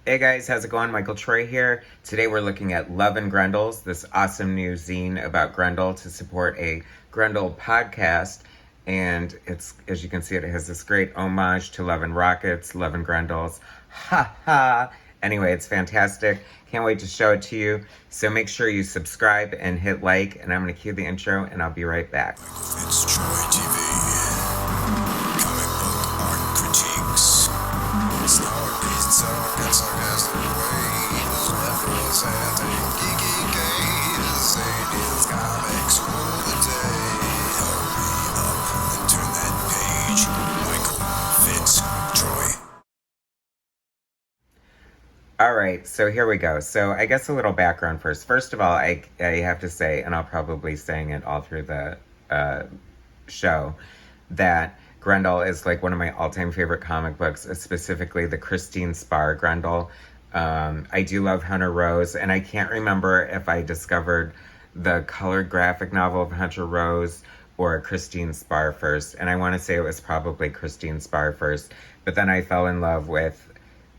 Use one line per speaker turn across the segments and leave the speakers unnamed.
Hey guys, how's it going? Michael Troy here. Today we're looking at Love and Grendels, this awesome new zine about Grendel to support a Grendel podcast. And it's, as you can see, it has this great homage to Love and Rockets, Love and Grendels. Ha ha! Anyway, it's fantastic. Can't wait to show it to you. So make sure you subscribe and hit like, and I'm going to cue the intro, and I'll be right back.
MichaelFitzTroytv. Comic book art critiques. It's not pizza, sarcastic ways. Leftovers and geeky gaze. Sadie's comics rule the day. Hurry up and turn that page. MichaelFitzTroy.
All right, so here we go. So I guess a little background first. First of all, I have to say, and I'll probably saying it all through the show, that Grendel is like one of my all-time favorite comic books, specifically the Christine Spar Grendel. I do love Hunter Rose, and I can't remember if I discovered the colored graphic novel of Hunter Rose or Christine Spar first, and I want to say it was probably Christine Spar first, but then I fell in love with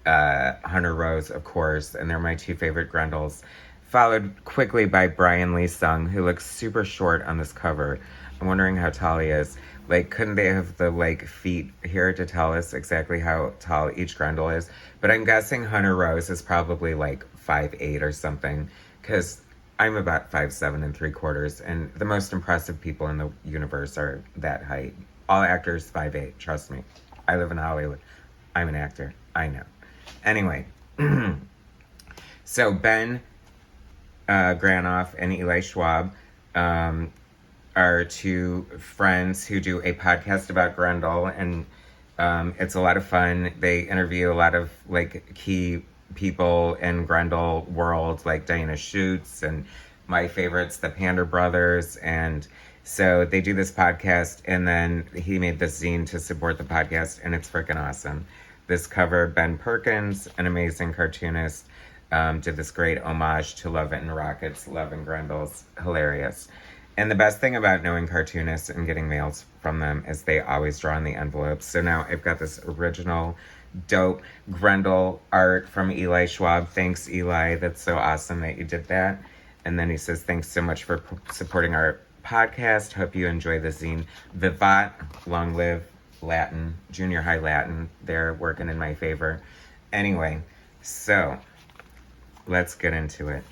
Hunter Rose, of course, and they're my two favorite Grendels, followed quickly by Brian Lee Sung, who looks super short on this cover. I'm wondering how tall he is. Like, couldn't they have the, like, feet here to tell us exactly how tall each Grendel is? But I'm guessing Hunter Rose is probably, like, 5'8" or something, because I'm about 5'7" and 3/4, and the most impressive people in the universe are that height. All actors 5'8", trust me. I live in Hollywood. I'm an actor. I know. Anyway, so Ben Granoff and Eli Schwab are two friends who do a podcast about Grendel, and it's a lot of fun. They interview a lot of like key people in Grendel world, like Diana Schutz and my favorites, the Panda Brothers, and so they do this podcast, and then he made this zine to support the podcast, and it's freaking awesome. This cover, Ben Perkins, an amazing cartoonist, did this great homage to Love and Rockets, Love and Grendels. Hilarious. And the best thing about knowing cartoonists and getting mails from them is they always draw on the envelopes. So now I've got this original, dope Grendel art from Eli Schwab. Thanks, Eli. That's so awesome that you did that. And then he says, thanks so much for supporting our podcast. Hope you enjoy the zine. Vivat, long live Latin, junior high Latin. They're working in my favor. Anyway, so let's get into it.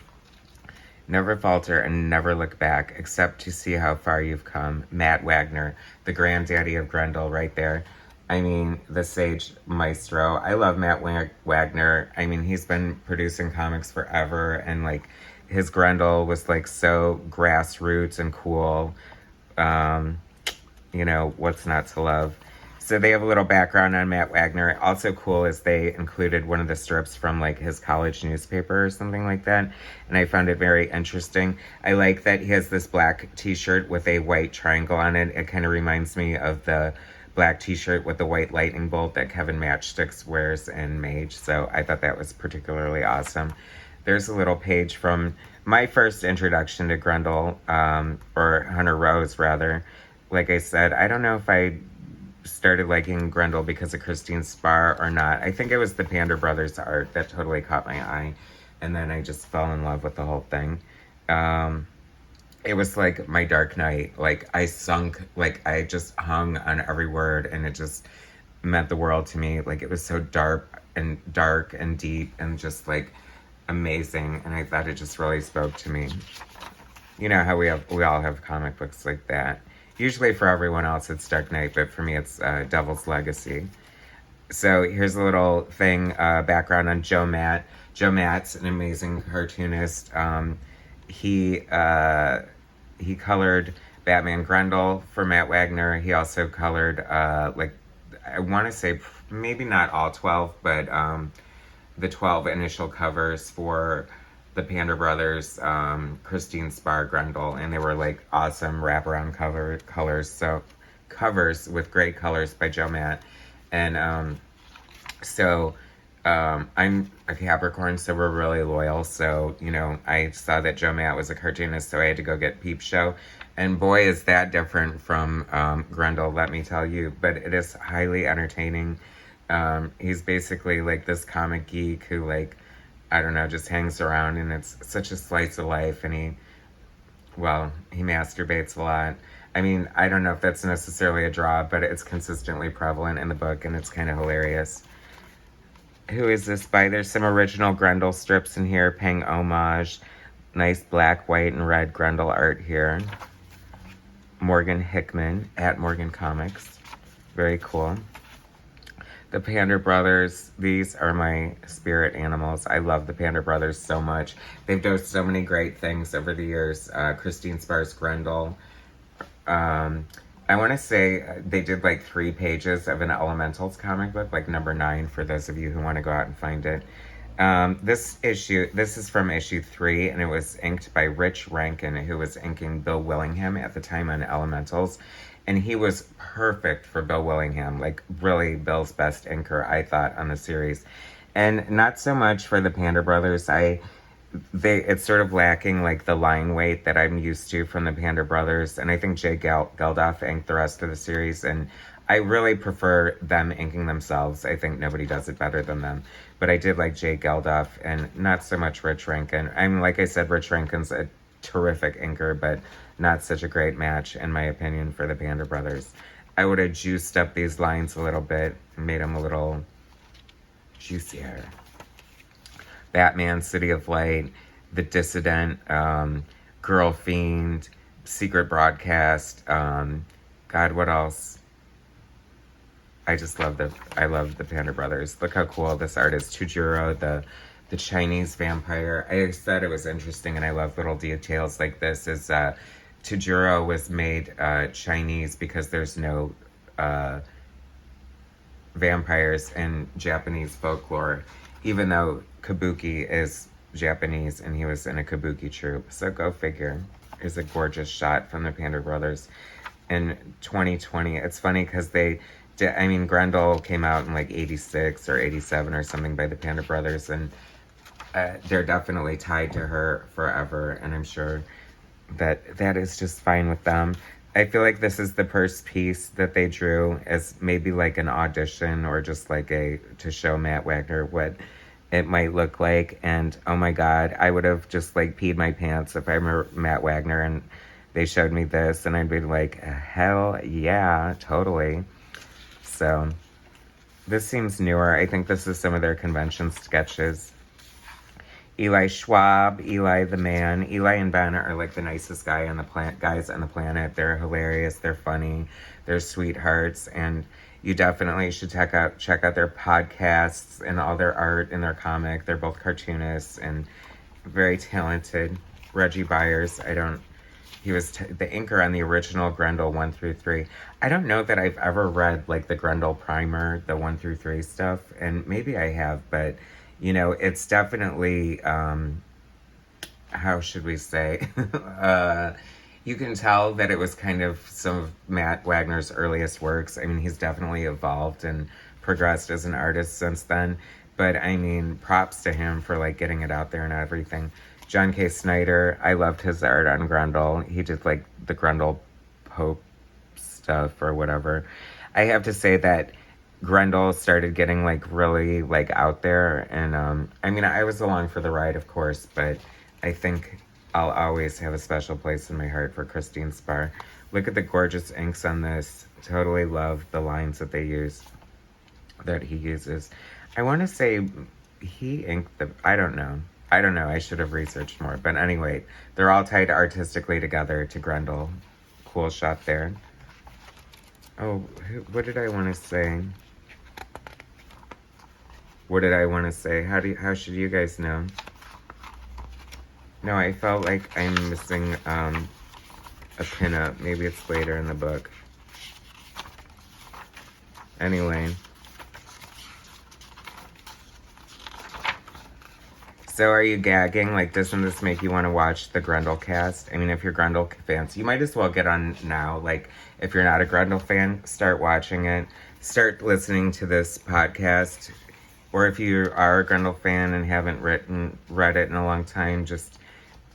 Never falter and never look back, except to see how far you've come. Matt Wagner, the granddaddy of Grendel, right there. I mean, the sage maestro. I love Matt Wagner. I mean, he's been producing comics forever, and like his Grendel was like so grassroots and cool. You know, what's not to love? So they have a little background on Matt Wagner. Also cool is they included one of the strips from like his college newspaper or something like that. And I found it very interesting. I like that he has this black t-shirt with a white triangle on it. It kind of reminds me of the black t-shirt with the white lightning bolt that Kevin Matchsticks wears in Mage. So I thought that was particularly awesome. There's a little page from my first introduction to Grendel, or Hunter Rose rather. Like I said, I don't know if I started liking Grendel because of Christine Spar or not. I think it was the Panda Brothers art that totally caught my eye, and then I just fell in love with the whole thing. It was like my dark night. Like I just hung on every word, and it just meant the world to me. Like it was so dark and deep and just like amazing, and I thought it just really spoke to me. You know how we all have comic books like that. Usually for everyone else, it's Dark Knight, but for me, it's Devil's Legacy. So here's a little thing, background on Joe Matt. Joe Matt's an amazing cartoonist. He colored Batman Grendel for Matt Wagner. He also colored, like, I want to say maybe not all 12, but the 12 initial covers for the Panda Brothers, Christine Spar Grendel, and they were like awesome wraparound colors. So covers with great colors by Joe Matt. And so I'm a Capricorn, so we're really loyal. So, you know, I saw that Joe Matt was a cartoonist, so I had to go get Peep Show. And boy, is that different from Grendel, let me tell you. But it is highly entertaining. He's basically like this comic geek who, like, I don't know, just hangs around, and it's such a slice of life, and he masturbates a lot. I mean, I don't know if that's necessarily a draw, but it's consistently prevalent in the book, and it's kind of hilarious. Who is this by? There's some original Grendel strips in here, paying homage. Nice black, white, and red Grendel art here. Morgan Hickman at Morgan Comics. Very cool. The Panda Brothers, these are my spirit animals. I love the Panda Brothers so much. They've done so many great things over the years. Christine Spar's Grendel. I want to say they did like 3 pages of an Elementals comic book, like number 9, for those of you who want to go out and find it. This is from issue 3, and it was inked by Rich Rankin, who was inking Bill Willingham at the time on Elementals. And he was perfect for Bill Willingham, like really Bill's best inker, I thought, on the series. And not so much for the Panda Brothers. It's sort of lacking like the line weight that I'm used to from the Panda Brothers. And I think Jay Geldof inked the rest of the series. And I really prefer them inking themselves. I think nobody does it better than them. But I did like Jay Geldof and not so much Rich Rankin. I mean, like I said, Rich Rankin's a terrific inker, but not such a great match, in my opinion, for the Panda Brothers. I would have juiced up these lines a little bit and made them a little juicier. Batman, City of Light, The Dissident, Girl Fiend, Secret Broadcast, God, what else? I love the Panda Brothers. Look how cool this art is. Tujuro, the Chinese vampire. I said it was interesting, and I love little details like this. Tujuro was made Chinese because there's no vampires in Japanese folklore, even though Kabuki is Japanese and he was in a Kabuki troupe. So go figure. Here's a gorgeous shot from the Panda Brothers in 2020. It's funny because Grendel came out in like 86 or 87 or something by the Panda Brothers, and they're definitely tied to her forever, and I'm sure that is just fine with them. I feel like this is the first piece that they drew as maybe like an audition or just like to show Matt Wagner what it might look like. And oh my God, I would have just like peed my pants if I were Matt Wagner and they showed me this, and I'd be like, hell yeah, totally. So this seems newer. I think this is some of their convention sketches. Eli Schwab, Eli the man. Eli and Ben are like the nicest guys on the planet. They're hilarious. They're funny. They're sweethearts. And you definitely should check out their podcasts and all their art and their comic. They're both cartoonists and very talented. Reggie Byers, he was the inker on the original Grendel 1 through 3. I don't know that I've ever read like the Grendel primer, the 1 through 3 stuff. And maybe I have, but you know, it's definitely, how should we say, you can tell that it was kind of some of Matt Wagner's earliest works. I mean, he's definitely evolved and progressed as an artist since then. But I mean, props to him for like getting it out there and everything. John K. Snyder, I loved his art on Grendel. He did like the Grendel Pope stuff or whatever. I have to say that Grendel started getting like really like out there, and I mean, I was along for the ride, of course, but I think I'll always have a special place in my heart for Christine Spar. Look at the gorgeous inks on this. Totally love the lines that he uses. I want to say he inked I don't know. I should have researched more, but anyway, they're all tied artistically together to Grendel. Cool shot there. Oh, what did I want to say? How should you guys know? No, I felt like I'm missing a pinup. Maybe it's later in the book. Anyway. So are you gagging? Like, doesn't this make you want to watch the Grendel Cast? I mean, if you're Grendel fans, you might as well get on now. Like, if you're not a Grendel fan, start watching it. Start listening to this podcast. Or if you are a Grendel fan and haven't read it in a long time,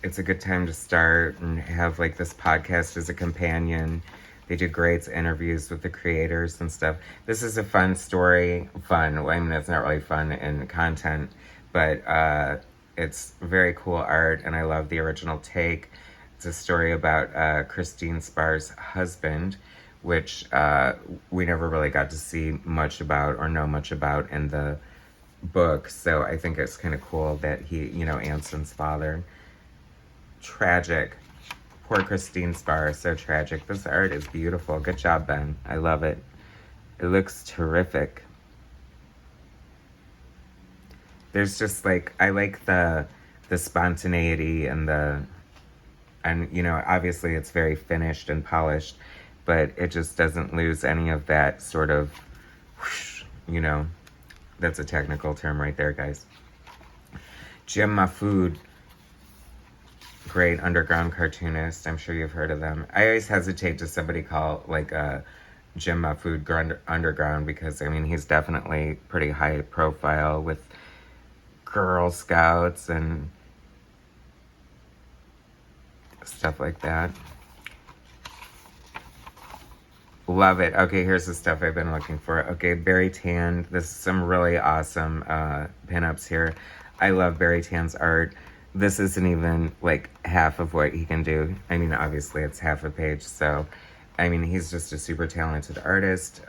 it's a good time to start and have like this podcast as a companion. They do great interviews with the creators and stuff. This is a fun story. Fun. Well, I mean, it's not really fun in content, but it's very cool art, and I love the original take. It's a story about Christine Sparr's husband, which we never really got to see much about or know much about in the book. So I think it's kind of cool that he, Anson's father. Tragic. Poor Christine Sparr, so tragic. This art is beautiful. Good job, Ben. I love it. It looks terrific. There's just I like the spontaneity and obviously it's very finished and polished, but it just doesn't lose any of that sort of, whoosh, that's a technical term right there, guys. Jim Mahfood, great underground cartoonist. I'm sure you've heard of them. I always hesitate to somebody call Jim Mahfood underground because, I mean, he's definitely pretty high profile with Girl Scouts and stuff like that. Love it. Okay, here's the stuff I've been looking for. Okay, Barry Tan. This is some really awesome pinups here. I love Barry Tan's art. This isn't even half of what he can do. I mean, obviously it's half a page. So, I mean, he's just a super talented artist.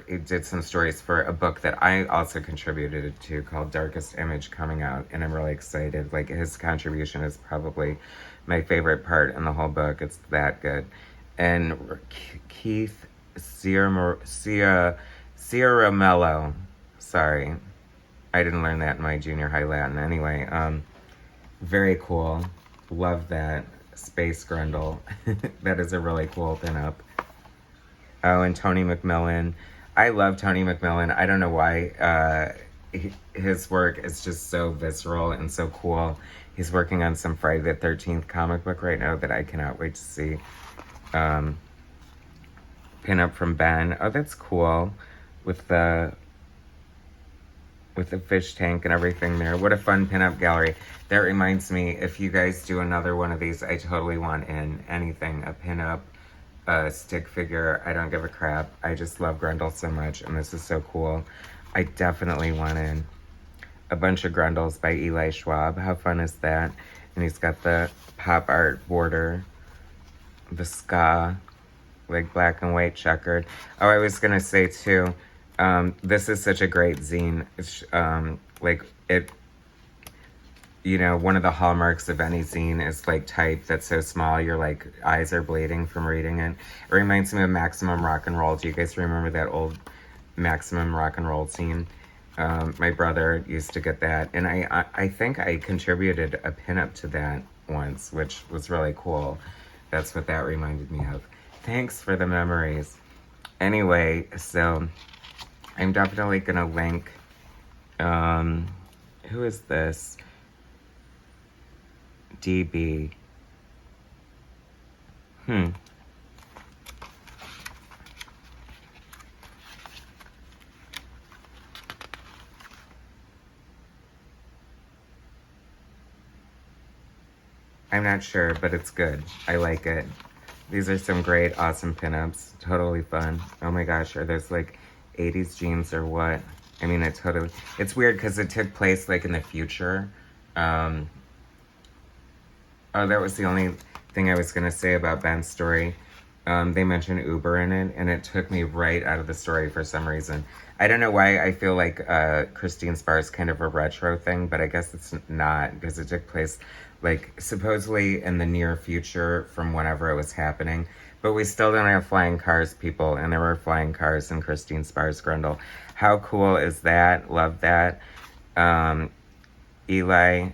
He did some stories for a book that I also contributed to called Darkest Image coming out. And I'm really excited. His contribution is probably my favorite part in the whole book. It's that good. And Keith Ciaramello. Sorry. I didn't learn that in my junior high Latin. Anyway, very cool. Love that. Space Grendel. That is a really cool pinup. Oh, and Tony McMillan. I love Tony McMillan. I don't know why. His work is just so visceral and so cool. He's working on some Friday the 13th comic book right now that I cannot wait to see. Pinup from Ben. Oh, that's cool. With the fish tank and everything there. What a fun pinup gallery. That reminds me, if you guys do another one of these, I totally want in anything. A pinup, a stick figure. I don't give a crap. I just love Grendel so much, and this is so cool. I definitely want in a bunch of Grendels by Eli Schwab. How fun is that? And he's got the pop art border, the ska, black and white checkered. Oh, I was going to say, too, this is such a great zine. It's, one of the hallmarks of any zine is type that's so small your eyes are bleeding from reading it. It reminds me of Maximum Rock and Roll. Do you guys remember that old Maximum Rock and Roll zine? My brother used to get that, and I think I contributed a pinup to that once, which was really cool. That's what that reminded me of. Thanks for the memories. Anyway, so I'm definitely going to link, who is this? DB. I'm not sure, but it's good. I like it. These are some great, awesome pinups. Totally fun. Oh my gosh, are those 80s jeans or what? I mean, it's weird because it took place in the future. Oh, that was the only thing I was going to say about Ben's story. They mentioned Uber in it, and it took me right out of the story for some reason. I don't know why I feel like Christine Sparr is kind of a retro thing, but I guess it's not, because it took place supposedly in the near future from whenever it was happening. But we still don't have flying cars, people, and there were flying cars in Christine Sparr's Grendel. How cool is that? Love that. Eli,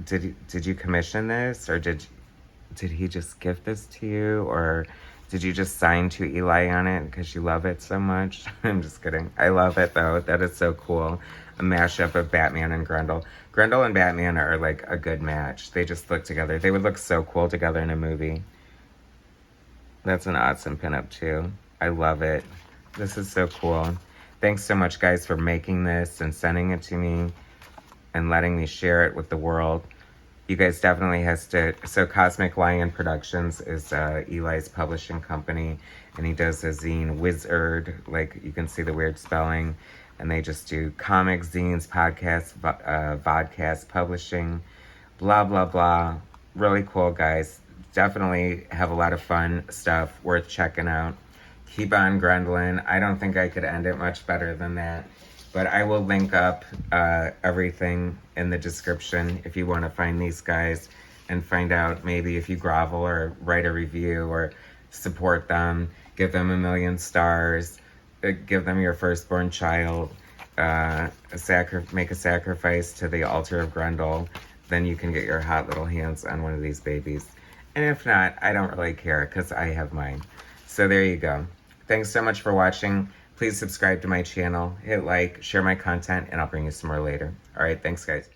did you commission this, or did he just gift this to you, or did you just sign to Eli on it because you love it so much? I'm just kidding. I love it, though. That is so cool. A mashup of Batman and Grendel. Grendel and Batman are a good match. They just look together. They would look so cool together in a movie. That's an awesome pinup, too. I love it. This is so cool. Thanks so much, guys, for making this and sending it to me and letting me share it with the world. you guys definitely has to. So Cosmic Lion Productions is Eli's publishing company, and he does a zine, Wizard, like you can see the weird spelling, and they just do comics, zines, podcasts, vodcast publishing, blah blah blah. Really cool guys. Definitely have a lot of fun stuff worth checking out. Keep on Grendelin. I don't think I could end it much better than that. But I will link up everything in the description if you want to find these guys and find out maybe if you grovel or write a review or support them, give them 1,000,000 stars, give them your firstborn child, make a sacrifice to the altar of Grendel, then you can get your hot little hands on one of these babies. And if not, I don't really care because I have mine. So there you go. Thanks so much for watching. Please subscribe to my channel, hit like, share my content, and I'll bring you some more later. All right, thanks, guys.